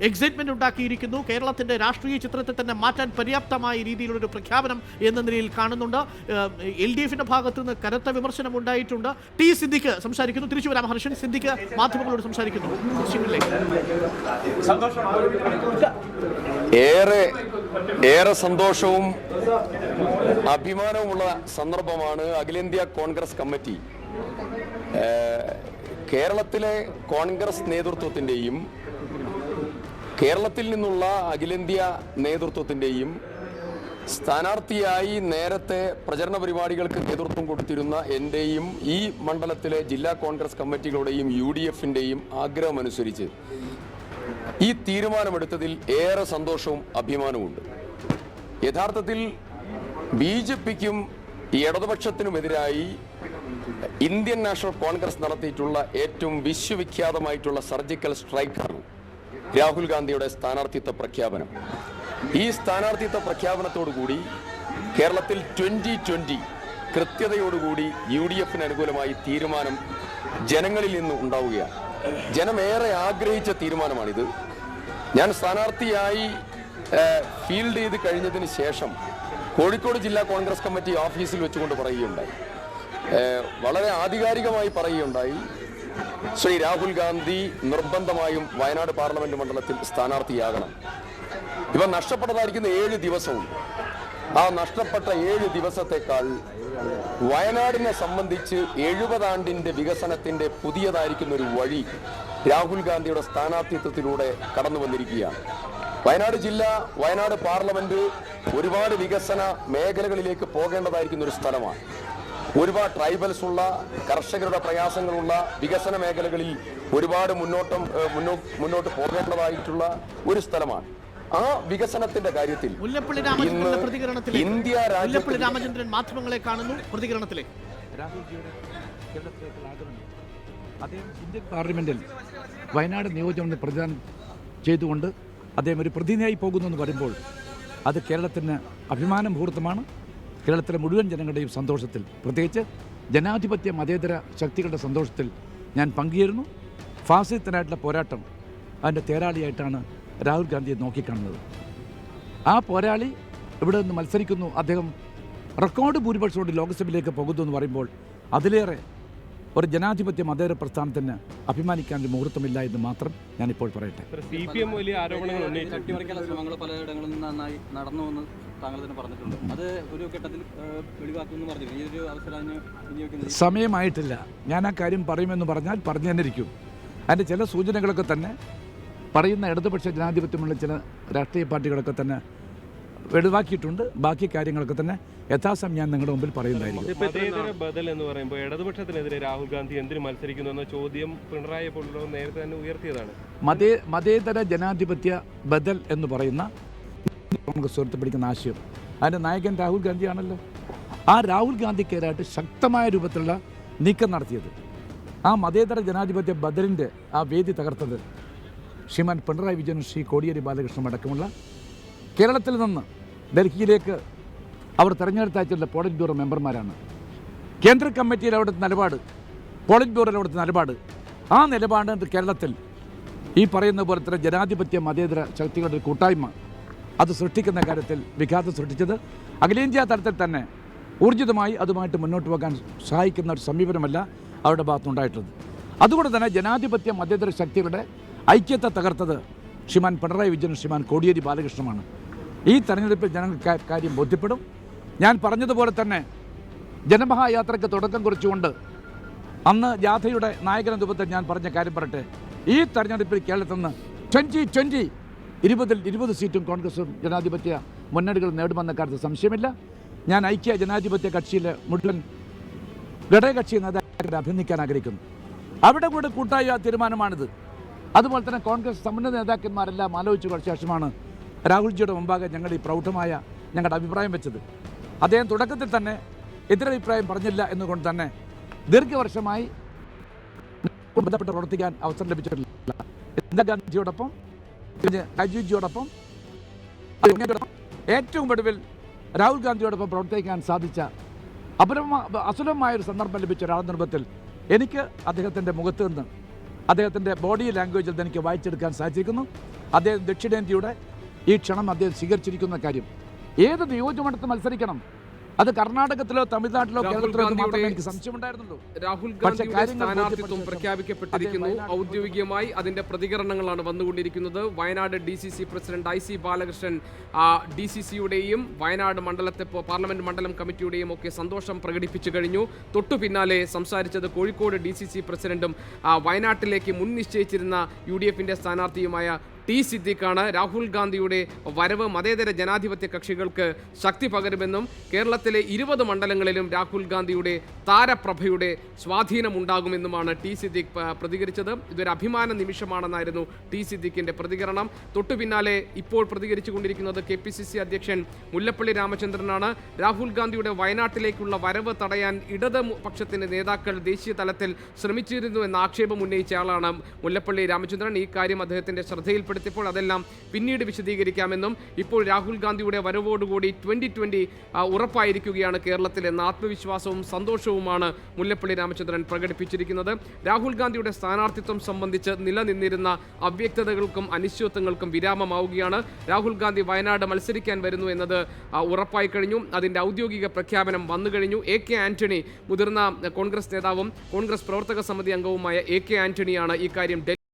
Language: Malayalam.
എക്സൈറ്റ്മെന്റ് ഉണ്ടാക്കിയിരിക്കുന്നു. കേരളത്തിന്റെ രാഷ്ട്രീയ ചിത്രത്തെ തന്നെ മാറ്റാൻ പര്യാപ്തമായ രീതിയിലുള്ളൊരു പ്രഖ്യാപനം എന്ന നിലയിൽ കാണുന്നുണ്ട്. LDFിന്റെ ഭാഗത്തു നിന്ന് കനത്ത വിമർശനം ഉണ്ടായിട്ടുണ്ട്. ടി സിദ്ദിഖ് സംസാരിക്കുന്നു. തിരിച്ചു വരാം ഹർഷൻ. സിദ്ദിഖ് മാധ്യമങ്ങളോട് സംസാരിക്കുന്നു. ഏറെ സന്തോഷവും അഭിമാനവുമുള്ള സന്ദർഭമാണ് അഖിലേന്ത്യാ കോൺഗ്രസ് കമ്മിറ്റി കേരളത്തിലെ കോൺഗ്രസ് നേതൃത്വത്തിൻ്റെയും കേരളത്തിൽ നിന്നുള്ള അഖിലേന്ത്യാ നേതൃത്വത്തിൻ്റെയും സ്ഥാനാർത്ഥിയായി നേരത്തെ പ്രചരണ പരിപാടികൾക്ക് നേതൃത്വം കൊടുത്തിരുന്ന എൻ്റെയും ഈ മണ്ഡലത്തിലെ ജില്ലാ കോൺഗ്രസ് കമ്മിറ്റികളുടെയും UDFിൻ്റെയും ആഗ്രഹമനുസരിച്ച് ഈ തീരുമാനമെടുത്തതിൽ ഏറെ സന്തോഷവും അഭിമാനവുമുണ്ട്. യഥാർത്ഥത്തിൽ BJPക്കും ഇടതുപക്ഷത്തിനുമെതിരായി ഇന്ത്യൻ നാഷണൽ കോൺഗ്രസ് നടത്തിയിട്ടുള്ള ഏറ്റവും വിശ്വവിഖ്യാതമായിട്ടുള്ള സർജിക്കൽ സ്ട്രൈക്കാണ് രാഹുൽ ഗാന്ധിയുടെ സ്ഥാനാർത്ഥിത്വ പ്രഖ്യാപനം. ഈ സ്ഥാനാർത്ഥിത്വ പ്രഖ്യാപനത്തോടുകൂടി കേരളത്തിൽ 2020 കൃത്യതയോടുകൂടി UDFിന് അനുകൂലമായി തീരുമാനം ജനങ്ങളിൽ നിന്ന് ഉണ്ടാവുകയാണ്. ജനമേറെ ആഗ്രഹിച്ച തീരുമാനമാണിത്. ഞാൻ സ്ഥാനാർത്ഥിയായി ഫീൽഡ് ചെയ്ത് കഴിഞ്ഞതിന് ശേഷം കോഴിക്കോട് ജില്ലാ കോൺഗ്രസ് കമ്മിറ്റി ഓഫീസിൽ വെച്ചുകൊണ്ട് പറയുകയുണ്ടായി, വളരെ ആധികാരികമായി പറയുകയുണ്ടായി, ശ്രീ രാഹുൽ ഗാന്ധി നിർബന്ധമായും വയനാട് പാർലമെന്റ് മണ്ഡലത്തിൽ സ്ഥാനാർത്ഥിയാകണം. ഇവ നഷ്ടപ്പെട്ടതായിരിക്കുന്ന 7 ദിവസവും ആ നഷ്ടപ്പെട്ട 7 ദിവസത്തേക്കാൾ വയനാടിനെ സംബന്ധിച്ച് 70 ആണ്ടിന്റെ വികസനത്തിന്റെ പുതിയതായിരിക്കുന്ന ഒരു വഴി രാഹുൽ ഗാന്ധിയുടെ സ്ഥാനാർത്ഥിത്വത്തിലൂടെ കടന്നു വന്നിരിക്കുകയാണ്. വയനാട് ജില്ല, വയനാട് പാർലമെന്റ് ഒരുപാട് വികസന മേഖലകളിലേക്ക് പോകേണ്ടതായിരിക്കുന്ന ഒരു സ്ഥലമാണ്. ഒരുപാട് ട്രൈബൽസ് ഉള്ള, കർഷകരുടെ പ്രയാസങ്ങളുള്ള വികസന മേഖലകളിൽ ഒരുപാട് മുന്നോട്ട് പോകേണ്ടതായിട്ടുള്ള ഒരു സ്ഥലമാണ്. ആ വികസനത്തിന്റെ കാര്യത്തിൽ ഇന്ത്യ രാമചന്ദ്രൻ മാധ്യമങ്ങളെ കാണുന്നു. പ്രതികരണത്തിലേക്ക് അദ്ദേഹം ഇന്ത്യൻ പാർലമെന്റിൽ വയനാട് നിയോജകമണ്ഡലം പ്രചാരണം ചെയ്തുകൊണ്ട് അദ്ദേഹം ഒരു പ്രതിനിധിയായി പോകുന്നു എന്ന് പറയുമ്പോൾ അത് കേരളത്തിന് അഭിമാന മുഹൂർത്തമാണ്. കേരളത്തിലെ മുഴുവൻ ജനങ്ങളുടെയും സന്തോഷത്തിൽ, പ്രത്യേകിച്ച് ജനാധിപത്യ മതേതര ശക്തികളുടെ സന്തോഷത്തിൽ ഞാൻ പങ്കുചേരുന്നു. ഫാസിസത്തിനായിട്ടുള്ള പോരാട്ടം അതിൻ്റെ തേരാളിയായിട്ടാണ് രാഹുൽ ഗാന്ധിയെ നോക്കിക്കാണുന്നത്. ആ പോരാളി ഇവിടെ നിന്ന് മത്സരിക്കുന്നു, അദ്ദേഹം റെക്കോർഡ് ഭൂരിപക്ഷത്തോടെ ലോക്സഭയിലേക്ക് പോകുന്നു എന്ന് പറയുമ്പോൾ അതിലേറെ ഒരു ജനാധിപത്യ മതേതര പ്രസ്ഥാനത്തിന് അഭിമാനിക്കാൻ മുഹൂർത്തമില്ല എന്ന് മാത്രം ഞാനിപ്പോൾ പറയട്ടെ. CPM വലിയ ആരോപണങ്ങൾ ശ്രമങ്ങൾ പലയിടങ്ങളിൽ നന്നായി നടന്നു എന്ന് താങ്കൾ തന്നെ പറഞ്ഞിട്ടുണ്ട്. അത് ഒരു ഘട്ടത്തിൽ വെളിവാക്കുമെന്ന് പറഞ്ഞിരുന്നു. ഈ ഒരു അവസരം സമയമായിട്ടില്ല. ഞാൻ ആ കാര്യം പറയുമെന്ന് പറഞ്ഞാൽ പറഞ്ഞു തന്നെ ഇരിക്കും. അതിൻ്റെ ചില സൂചനകളൊക്കെ തന്നെ പറയുന്ന ഇടതുപക്ഷ ജനാധിപത്യമുള്ള ചില രാഷ്ട്രീയ പാർട്ടികളൊക്കെ തന്നെ വെളിവാക്കിയിട്ടുണ്ട്. ബാക്കി കാര്യങ്ങളൊക്കെ തന്നെ യഥാസമയം ഞാൻ നിങ്ങളുടെ മുമ്പിൽ പറയുന്നതായിരിക്കും. മതേതര ബദൽ എന്ന് പറയുമ്പോൾ ഇടതുപക്ഷത്തിനെതിരെ രാഹുൽ ഗാന്ധി എന്തിനു മത്സരിക്കുന്നു എന്ന ചോദ്യം പിണറായി പോലുള്ളവർ നേരത്തെ തന്നെ ഉയർത്തിയതാണ്. മതേതര ജനാധിപത്യ ബദൽ എന്ന് പറയുന്ന കോൺഗ്രസ് ഉയർത്തിപ്പിടിക്കുന്ന ആശയം അതിൻ്റെ നായകൻ രാഹുൽ ഗാന്ധിയാണല്ലോ. ആ രാഹുൽ ഗാന്ധിക്കെതിരായിട്ട് ശക്തമായ രൂപത്തിലുള്ള നീക്കം നടത്തിയത്, ആ മതേതര ജനാധിപത്യ ബദലിൻ്റെ ആ വേദി തകർത്തത് ശ്രീമാൻ പിണറായി വിജയനും ശ്രീ കോടിയേരി ബാലകൃഷ്ണനും അടക്കമുള്ള കേരളത്തിൽ നിന്ന് ഡൽഹിയിലേക്ക് അവർ തെരഞ്ഞെടുത്തയച്ചിട്ടുള്ള പോളിറ്റ് ബ്യൂറോ മെമ്പർമാരാണ്. കേന്ദ്ര കമ്മിറ്റിയിൽ അവിടുത്തെ നിലപാട്, പോളിറ്റ് ബ്യൂറോയിൽ അവിടുത്തെ നിലപാട്, ആ നിലപാട് കേരളത്തിൽ ഈ പറയുന്ന പോലെ തന്നെ ജനാധിപത്യ മതേതര ശക്തികളുടെ ഒരു കൂട്ടായ്മ അത് സൃഷ്ടിക്കുന്ന കാര്യത്തിൽ വിഘാതം സൃഷ്ടിച്ചത് അഖിലേന്ത്യാ തലത്തിൽ തന്നെ ഊർജിതമായി അതുമായിട്ട് മുന്നോട്ട് പോകാൻ സഹായിക്കുന്ന ഒരു സമീപനമല്ല അവരുടെ ഭാഗത്തുനിന്നുണ്ടായിട്ടുള്ളത്. അതുകൊണ്ട് തന്നെ ജനാധിപത്യ മതേതര ശക്തികളുടെ ഐക്യത്തെ തകർത്തത് ശ്രീമാൻ പിണറായി വിജയനും ശ്രീമാൻ കോടിയേരി ബാലകൃഷ്ണനുമാണ്. ഈ തെരഞ്ഞെടുപ്പിൽ ജനങ്ങൾക്ക് കാര്യം ബോധ്യപ്പെടും. ഞാൻ പറഞ്ഞതുപോലെ തന്നെ ജനമഹായാത്രയ്ക്ക് തുടക്കം കുറിച്ചുകൊണ്ട് അന്ന് ജാഥയുടെ നായകൻ രൂപത്തിൽ ഞാൻ പറഞ്ഞ കാര്യം പറയട്ടെ. ഈ തെരഞ്ഞെടുപ്പിൽ കേരളത്തിൽ നിന്ന് 2020 20 സീറ്റും കോൺഗ്രസും ജനാധിപത്യ മുന്നണികൾ നേടുമെന്ന കാര്യത്തിൽ സംശയമില്ല. ഞാൻ ഐക്യ ജനാധിപത്യ കക്ഷിയിലെ മുഴുവൻ ഘടകകക്ഷി നേതാക്കളെ അഭിനന്ദിക്കാൻ ആഗ്രഹിക്കുന്നു. അവിടെ കൂടെ കൂട്ടായ തീരുമാനമാണിത്. അതുപോലെ തന്നെ കോൺഗ്രസ് സമുന്നത നേതാക്കന്മാരെല്ലാം ആലോചിച്ച ശേഷമാണ് രാഹുൽജിയുടെ മുമ്പാകെ ഞങ്ങൾ ഈ പ്രൗഢമായ ഞങ്ങളുടെ അഭിപ്രായം വെച്ചത്. അദ്ദേഹം തുടക്കത്തിൽ തന്നെ എതിരഭിപ്രായം പറഞ്ഞില്ല എന്നുകൊണ്ട് തന്നെ ദീർഘവർഷമായി ബന്ധപ്പെട്ട് പ്രവർത്തിക്കാൻ അവസരം ലഭിച്ചിട്ടില്ല. ഇന്ദിരാഗാന്ധിയോടൊപ്പം രാജീവ്ജിയോടൊപ്പം ഏറ്റവും ഒടുവിൽ രാഹുൽ ഗാന്ധിയോടൊപ്പം പ്രവർത്തിക്കാൻ സാധിച്ച അസുലഭമായൊരു സന്ദർഭം ലഭിച്ച ഒരാൾ നിർബന്ധത്തിൽ എനിക്ക് അദ്ദേഹത്തിൻ്റെ മുഖത്ത് നിന്ന് അദ്ദേഹത്തിൻ്റെ ബോഡി ലാംഗ്വേജിൽ എനിക്ക് വായിച്ചെടുക്കാൻ സാധിച്ചിരിക്കുന്നു. അദ്ദേഹം ദക്ഷിണേന്ത്യയുടെ ഈ ക്ഷണം അദ്ദേഹം സ്വീകരിച്ചിരിക്കുന്ന കാര്യം. ഏത് നിയോജകമണ്ഡലത്തിൽ മത്സരിക്കണം, അത് കർണാടകത്തിലോ തമിഴ്നാട്ടിലോ കേരളത്തിലോ മാത്രമേ എനിക്ക് സംശയമുണ്ടായിരുന്നുള്ളൂ. രാഹുൽ ഗാന്ധിയുടെ സ്ഥാനാർത്ഥിത്വം പ്രഖ്യാപിക്കപ്പെട്ടിരിക്കുന്നു. ഔദ്യോഗികമായി അതിന്റെ പ്രതികരണങ്ങളാണ് വന്നുകൊണ്ടിരിക്കുന്നത്. Wayanad DCC president IC Balakrishnan DCCയുടെയും വയനാട് മണ്ഡലത്തെ പാർലമെന്റ് മണ്ഡലം കമ്മിറ്റിയുടെയും ഒക്കെ സന്തോഷം പ്രകടിപ്പിച്ചു കഴിഞ്ഞു. തൊട്ടു പിന്നാലെ സംസാരിച്ചത് കോഴിക്കോട് DCC പ്രസിഡന്റും വയനാട്ടിലേക്ക് മുൻ നിശ്ചയിച്ചിരുന്ന UDFന്റെ സ്ഥാനാർത്ഥിയുമായ T സിദ്ദിഖാണ്. രാഹുൽ ഗാന്ധിയുടെ വരവ് മതേതര ജനാധിപത്യ കക്ഷികൾക്ക് ശക്തി പകരുമെന്നും കേരളത്തിലെ 20 മണ്ഡലങ്ങളിലും രാഹുൽ ഗാന്ധിയുടെ താരപ്രഭയുടെ സ്വാധീനമുണ്ടാകുമെന്നുമാണ് T സിദ്ദിഖ് പ്രതികരിച്ചത്. ഇതൊരു അഭിമാന നിമിഷമാണെന്നായിരുന്നു T സിദ്ദിഖിന്റെ പ്രതികരണം. തൊട്ടു പിന്നാലെ ഇപ്പോൾ പ്രതികരിച്ചുകൊണ്ടിരിക്കുന്നത് KPCC അധ്യക്ഷൻ മുല്ലപ്പള്ളി രാമചന്ദ്രനാണ്. രാഹുൽ ഗാന്ധിയുടെ വയനാട്ടിലേക്കുള്ള വരവ് തടയാൻ ഇടതുപക്ഷത്തിന്റെ നേതാക്കൾ ദേശീയ തലത്തിൽ ശ്രമിച്ചിരുന്നു എന്ന ആക്ഷേപം ഉന്നയിച്ചയാളാണ് മുല്ലപ്പള്ളി രാമചന്ദ്രൻ. ഈ കാര്യം അദ്ദേഹത്തിന്റെ ശ്രദ്ധയിൽ പ്പോൾ അതെല്ലാം പിന്നീട് വിശദീകരിക്കാമെന്നും ഇപ്പോൾ രാഹുൽ ഗാന്ധിയുടെ വരവോടുകൂടി 2020 ഉറപ്പായിരിക്കുകയാണ് കേരളത്തിൽ എന്ന ആത്മവിശ്വാസവും സന്തോഷവുമാണ് മുല്ലപ്പള്ളി രാമചന്ദ്രൻ പ്രകടിപ്പിച്ചിരിക്കുന്നത്. രാഹുൽ ഗാന്ധിയുടെ സ്ഥാനാർത്ഥിത്വം സംബന്ധിച്ച് നിലനിന്നിരുന്ന അവ്യക്തതകൾക്കും അനിശ്ചിതത്വങ്ങൾക്കും വിരാമമാവുകയാണ്. രാഹുൽ ഗാന്ധി വയനാട് മത്സരിക്കാൻ വരുന്നു എന്നത് ഉറപ്പായി കഴിഞ്ഞു. അതിന്റെ ഔദ്യോഗിക പ്രഖ്യാപനം വന്നു കഴിഞ്ഞു. AK ആന്റണി, മുതിർന്ന കോൺഗ്രസ് നേതാവും കോൺഗ്രസ് പ്രവർത്തക സമിതി അംഗവുമായ AK ആന്റണിയാണ് ഈ കാര്യം